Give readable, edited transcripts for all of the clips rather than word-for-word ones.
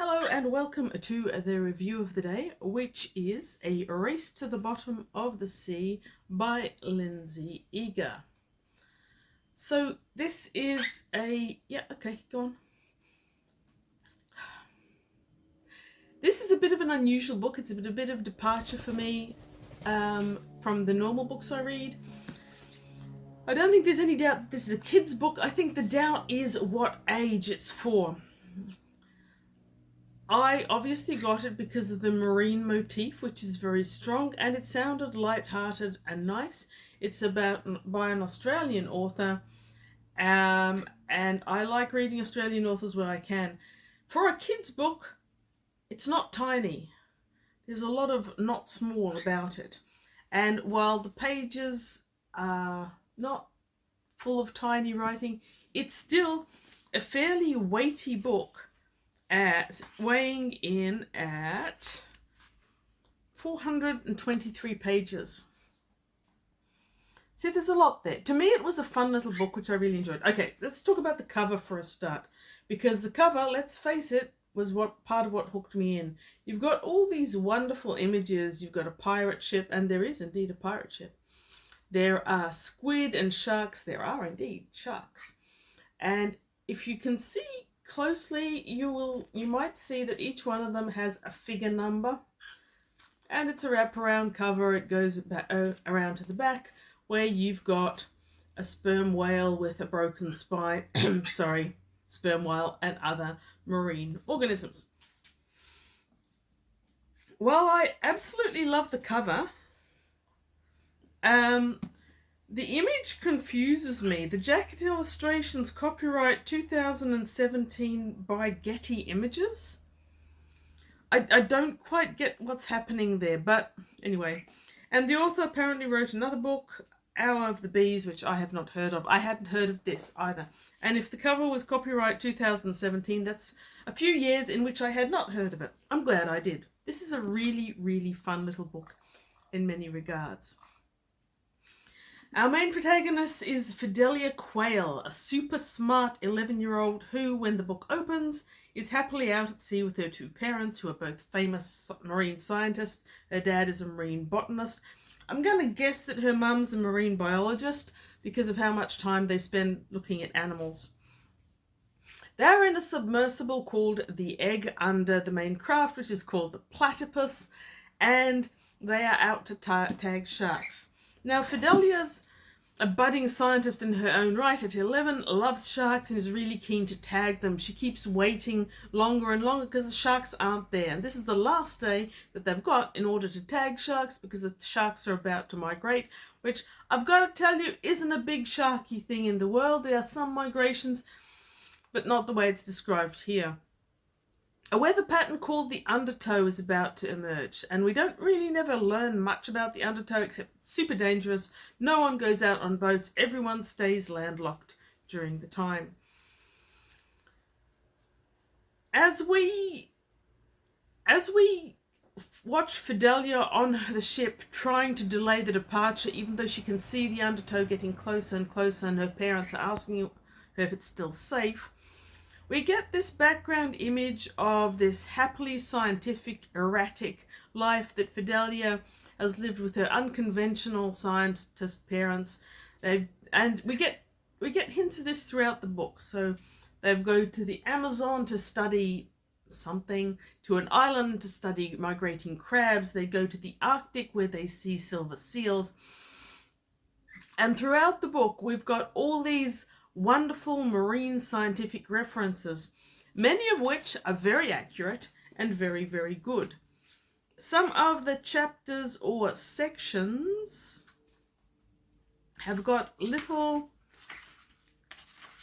Hello and welcome to the review of the day, which is A Race to the Bottom of the Sea by Lindsay Eager. So this is go on. This is a bit of an unusual book. It's a bit of departure for me from the normal books I read. I don't think there's any doubt this is a kid's book. I think the doubt is what age it's for. I obviously got it because of the marine motif, which is very strong, and it sounded light-hearted and nice. It's by an Australian author, and I like reading Australian authors where I can. For a kid's book, it's not tiny. There's a lot of not small about it. And while the pages are not full of tiny writing, it's still a fairly weighty book. Weighing in at 423 pages. See, there's a lot there. To me, it was a fun little book, which I really enjoyed. Okay, let's talk about the cover for a start. Because the cover, let's face it, was part of what hooked me in. You've got all these wonderful images. You've got a pirate ship, and there is indeed a pirate ship. There are squid and sharks. There are indeed sharks. And if you can see closely, you might see that each one of them has a figure number, and it's a wraparound cover. It goes around to the back, where you've got a sperm whale with a broken spine, sperm whale and other marine organisms. While I absolutely love the cover, the image confuses me. The jacket illustrations, copyright 2017 by Getty Images. I don't quite get what's happening there, but anyway. And the author apparently wrote another book, Hour of the Bees, which I have not heard of. I hadn't heard of this either. And if the cover was copyright 2017, that's a few years in which I had not heard of it. I'm glad I did. This is a really, really fun little book in many regards. Our main protagonist is Fidelia Quayle, a super smart 11-year-old who, when the book opens, is happily out at sea with her two parents, who are both famous marine scientists. Her dad is a marine botanist. I'm going to guess that her mum's a marine biologist because of how much time they spend looking at animals. They're in a submersible called the Egg under the main craft, which is called the Platypus, and they are out to tag sharks. Now, Fidelia's a budding scientist in her own right at 11, loves sharks and is really keen to tag them. She keeps waiting longer and longer because the sharks aren't there. And this is the last day that they've got in order to tag sharks because the sharks are about to migrate, which I've got to tell you isn't a big sharky thing in the world. There are some migrations, but not the way it's described here. A weather pattern called the undertow is about to emerge, and we don't really never learn much about the undertow except it's super dangerous. No one goes out on boats. Everyone stays landlocked during the time. As we watch Fidelia on the ship trying to delay the departure, even though she can see the undertow getting closer and closer and her parents are asking her if it's still safe, we get this background image of this happily scientific, erratic life that Fidelia has lived with her unconventional scientist parents. And we get hints of this throughout the book. So they go to the Amazon to study something, to an island to study migrating crabs. They go to the Arctic where they see silver seals. And throughout the book, we've got all these wonderful marine scientific references, many of which are very accurate and very, very good. Some of the chapters or sections have got little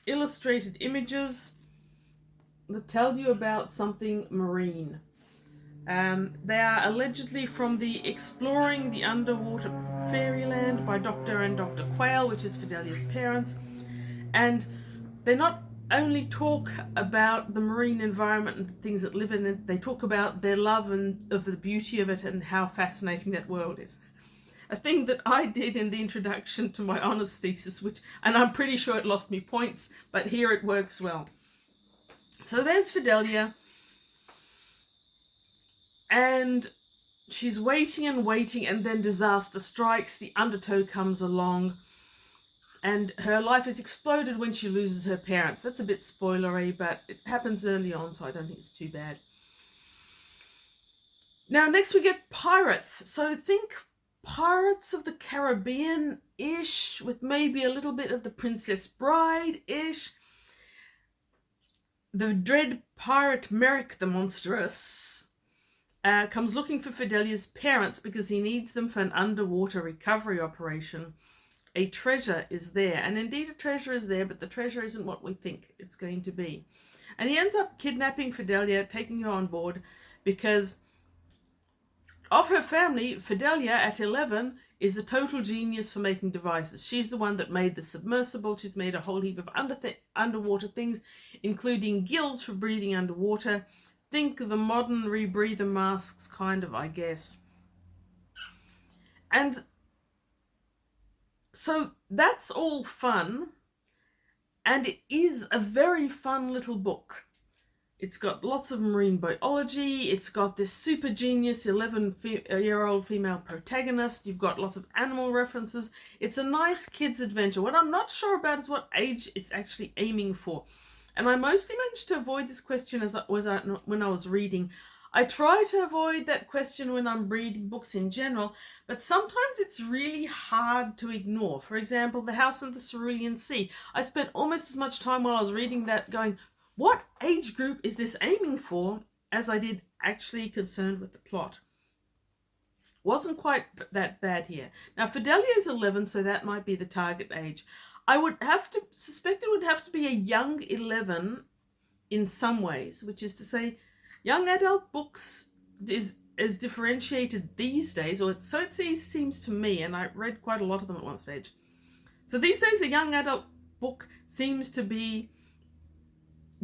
illustrated images that tell you about something marine. They are allegedly from the Exploring the Underwater Fairyland by Dr. and Dr. Quayle, which is Fidelia's parents. And they not only talk about the marine environment and the things that live in it, they talk about their love and of the beauty of it and how fascinating that world is. A thing that I did in the introduction to my honours thesis, and I'm pretty sure it lost me points, but here it works well. So there's Fidelia. And she's waiting and waiting, and then disaster strikes. The undertow comes along, and her life is exploded when she loses her parents. That's a bit spoilery, but it happens early on, so I don't think it's too bad. Now, next we get pirates. So think Pirates of the Caribbean-ish, with maybe a little bit of the Princess Bride-ish. The dread pirate Merrick the Monstrous comes looking for Fidelia's parents because he needs them for an underwater recovery operation. A treasure is there, and indeed a treasure is there, but the treasure isn't what we think it's going to be. And he ends up kidnapping Fidelia, taking her on board, because of her family, Fidelia at 11 is the total genius for making devices. She's the one that made the submersible. She's made a whole heap of underwater things, including gills for breathing underwater. Think the modern rebreather masks, kind of, I guess. And so that's all fun, and it is a very fun little book. It's got lots of marine biology, it's got this super genius 11-year-old female protagonist, you've got lots of animal references. It's a nice kid's adventure. What I'm not sure about is what age it's actually aiming for. And I mostly managed to avoid this question when I was reading. I try to avoid that question when I'm reading books in general, but sometimes it's really hard to ignore. For example, The House in the Cerulean Sea. I spent almost as much time while I was reading that going, what age group is this aiming for, as I did actually concerned with the plot. Wasn't quite that bad here. Now, Fidelia is 11, so that might be the target age. I would have to suspect it would have to be a young 11 in some ways, which is to say, young adult books is differentiated these days, or so it seems to me, and I read quite a lot of them at one stage. So these days, a young adult book seems to be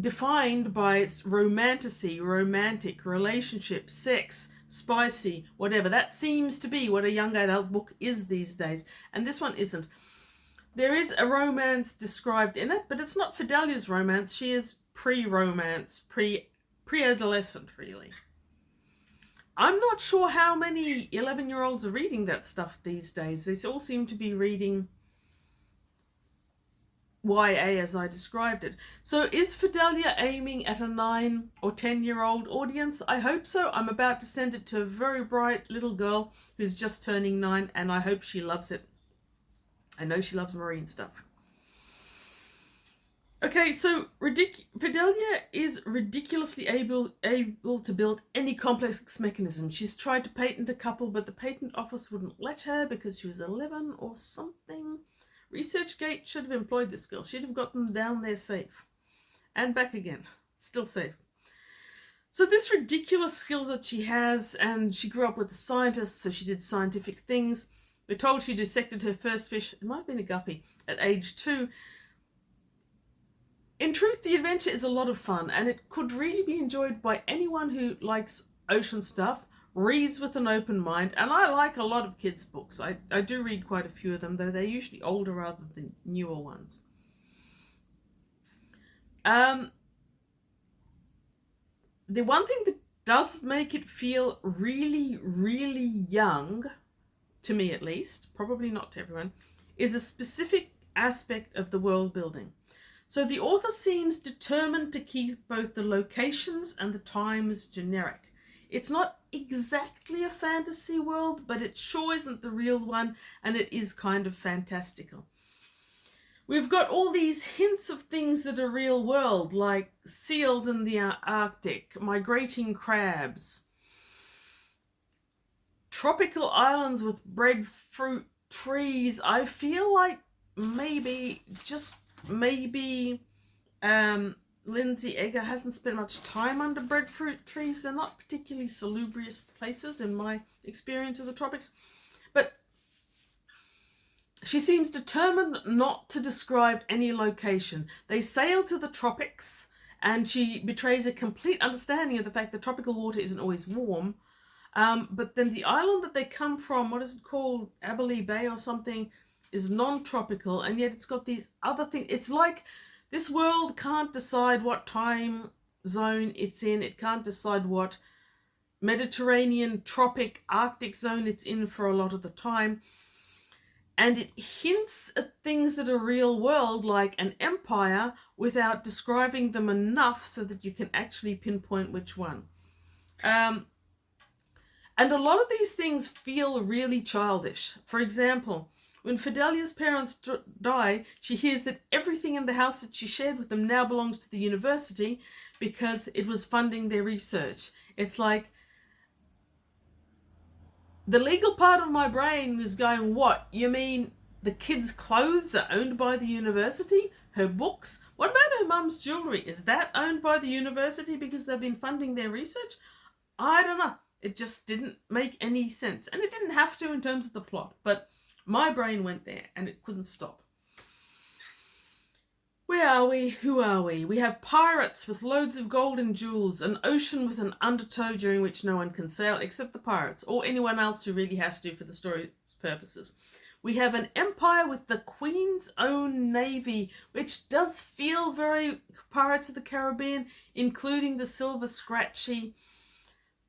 defined by its romantic, relationship, sex, spicy, whatever. That seems to be what a young adult book is these days, and this one isn't. There is a romance described in it, but it's not Fidelia's romance. She is pre-romance, pre-adolescent, really. I'm not sure how many 11-year-olds are reading that stuff these days. They all seem to be reading YA as I described it. So is Fidelia aiming at a 9 or 10-year-old audience? I hope so. I'm about to send it to a very bright little girl who's just turning 9, and I hope she loves it. I know she loves marine stuff. Okay, so Fidelia is ridiculously able to build any complex mechanism. She's tried to patent a couple, but the patent office wouldn't let her because she was 11 or something. ResearchGate should have employed this girl. She'd have got them down there safe. And back again. Still safe. So this ridiculous skill that she has, and she grew up with a scientist, so she did scientific things. We're told she dissected her first fish, it might have been a guppy, at age 2. In truth, the adventure is a lot of fun, and it could really be enjoyed by anyone who likes ocean stuff, reads with an open mind, and I like a lot of kids' books. I do read quite a few of them, though they're usually older rather than newer ones. The one thing that does make it feel really, really young, to me at least, probably not to everyone, is a specific aspect of the world building. So the author seems determined to keep both the locations and the times generic. It's not exactly a fantasy world, but it sure isn't the real one, and it is kind of fantastical. We've got all these hints of things that are real world, like seals in the Arctic, migrating crabs, tropical islands with breadfruit trees. I feel like maybe, just maybe, Lindsay Eager hasn't spent much time under breadfruit trees. They're not particularly salubrious places in my experience of the tropics. But she seems determined not to describe any location. They sail to the tropics, and she betrays a complete understanding of the fact that tropical water isn't always warm. But then the island that they come from, what is it called? Aberley Bay or something, is non-tropical, and yet it's got these other things. It's like this world can't decide what time zone it's in. It can't decide what Mediterranean, tropic, Arctic zone it's in for a lot of the time. And it hints at things that are real world, like an empire, without describing them enough so that you can actually pinpoint which one. And a lot of these things feel really childish. For example, when Fidelia's parents die, she hears that everything in the house that she shared with them now belongs to the university because it was funding their research. It's like, the legal part of my brain was going, what? You mean the kids' clothes are owned by the university? Her books? What about her mum's jewellery? Is that owned by the university because they've been funding their research? I don't know. It just didn't make any sense. And it didn't have to in terms of the plot. But my brain went there and it couldn't stop. Where are we? Who are we? We have pirates with loads of gold and jewels, an ocean with an undertow during which no one can sail except the pirates or anyone else who really has to for the story's purposes. We have an empire with the Queen's own navy, which does feel very Pirates of the Caribbean, including the silver scratchy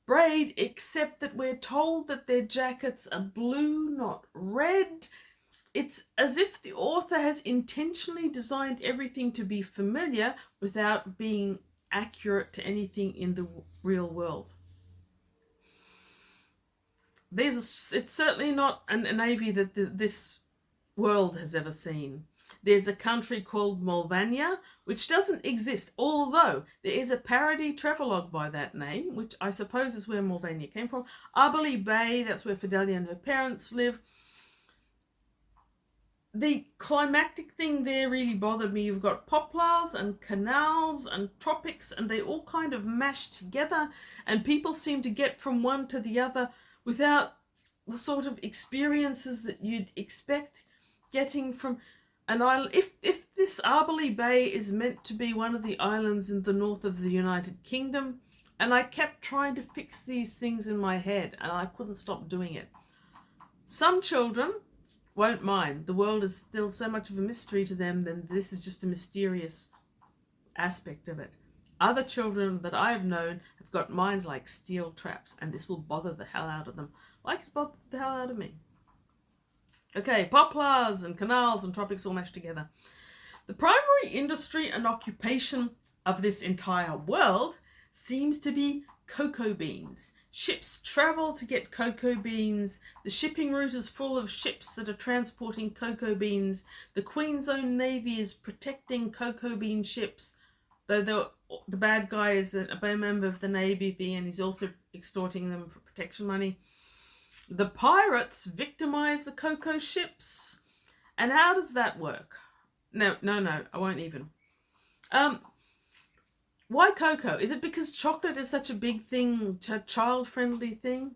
braid, except that we're told that their jackets are blue, not red. It's as if the author has intentionally designed everything to be familiar without being accurate to anything in the real world. It's certainly not a navy that this world has ever seen. There's a country called Mulvania, which doesn't exist, although there is a parody travelogue by that name, which I suppose is where Mulvania came from. Arbely Bay, that's where Fidelia and her parents live. The climactic thing there really bothered me. You've got poplars and canals and tropics, and they all kind of mash together, and people seem to get from one to the other without the sort of experiences that you'd expect getting from an island. If this Arbely Bay is meant to be one of the islands in the north of the United Kingdom, and I kept trying to fix these things in my head, and I couldn't stop doing it. Some children won't mind. The world is still so much of a mystery to them, then this is just a mysterious aspect of it. Other children that I've known have got minds like steel traps, and this will bother the hell out of them, like it bothered the hell out of me. Okay, poplars and canals and tropics all mashed together. The primary industry and occupation of this entire world seems to be cocoa beans. Ships travel to get cocoa beans. The shipping route is full of ships that are transporting cocoa beans. The Queen's own navy is protecting cocoa bean ships, though the bad guy is a member of the navy and he's also extorting them for protection money. The pirates victimize the cocoa ships. And how does that work? No, I won't even. Why cocoa? Is it because chocolate is such a big thing, child-friendly thing?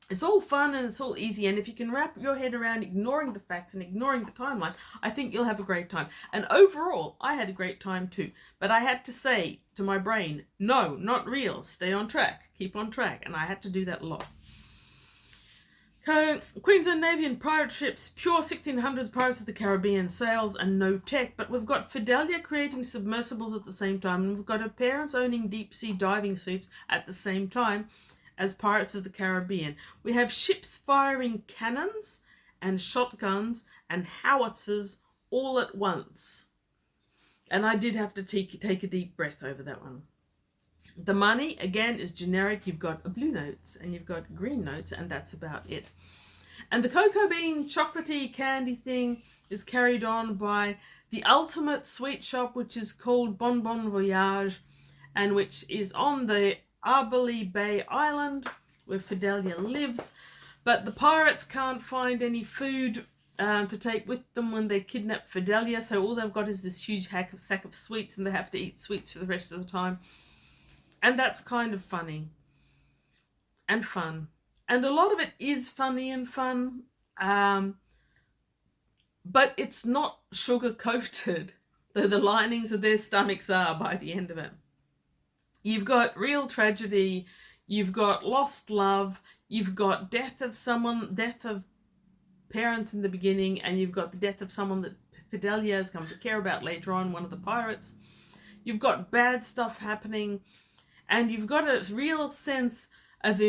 It's all fun and it's all easy, and if you can wrap your head around ignoring the facts and ignoring the timeline, I think you'll have a great time. And overall, I had a great time too. But I had to say to my brain, no, not real, stay on track, keep on track, and I had to do that a lot. Queen's Own Navy and pirate ships, pure 1600s Pirates of the Caribbean sails and no tech, but we've got Fidelia creating submersibles at the same time, and we've got her parents owning deep-sea diving suits at the same time as Pirates of the Caribbean. We have ships firing cannons and shotguns and howitzers all at once. And I did have to take a deep breath over that one. The money, again, is generic. You've got blue notes and you've got green notes, and that's about it. And the cocoa bean chocolatey candy thing is carried on by the ultimate sweet shop, which is called Bon Bon Voyage, and which is on the Arbely Bay Island where Fidelia lives. But the pirates can't find any food to take with them when they kidnap Fidelia, so all they've got is this huge sack of sweets, and they have to eat sweets for the rest of the time. And that's kind of funny and fun. And a lot of it is funny and fun, but it's not sugar-coated, though the linings of their stomachs are by the end of it. You've got real tragedy, you've got lost love, you've got death of parents in the beginning, and you've got the death of someone that Fidelia has come to care about later on, one of the pirates. You've got bad stuff happening. And you've got a real sense of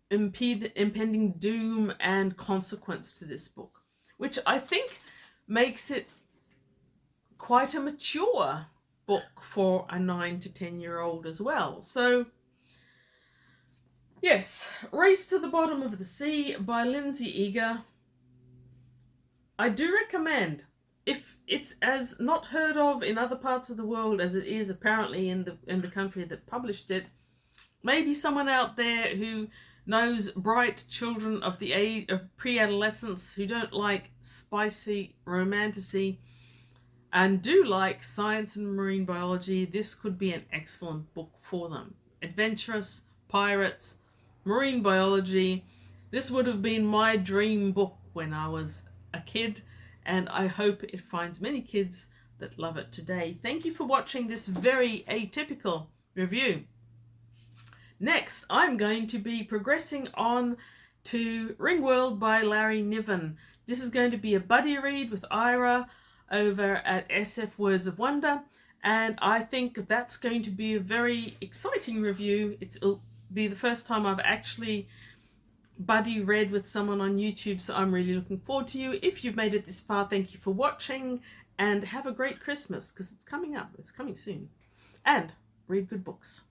impending doom and consequence to this book, which I think makes it quite a mature book for a 9 to 10-year-old as well. So yes, Race to the Bottom of the Sea by Lindsay Eager. I do recommend, if it's as not heard of in other parts of the world as it is apparently in the country that published it, maybe someone out there who knows bright children of the age of pre-adolescence who don't like spicy romantasy and do like science and marine biology, this could be an excellent book for them. Adventurous, pirates, marine biology. This would have been my dream book when I was a kid, and I hope it finds many kids that love it today. Thank you for watching this very atypical review. Next, I'm going to be progressing on to Ringworld by Larry Niven. This is going to be a buddy read with Ira over at SF Words of Wonder, and I think that's going to be a very exciting review. It'll be the first time I've actually buddy read with someone on YouTube, so I'm really looking forward to you. If you've made it this far, thank you for watching, and have a great Christmas, because it's coming up. It's coming soon. And read good books.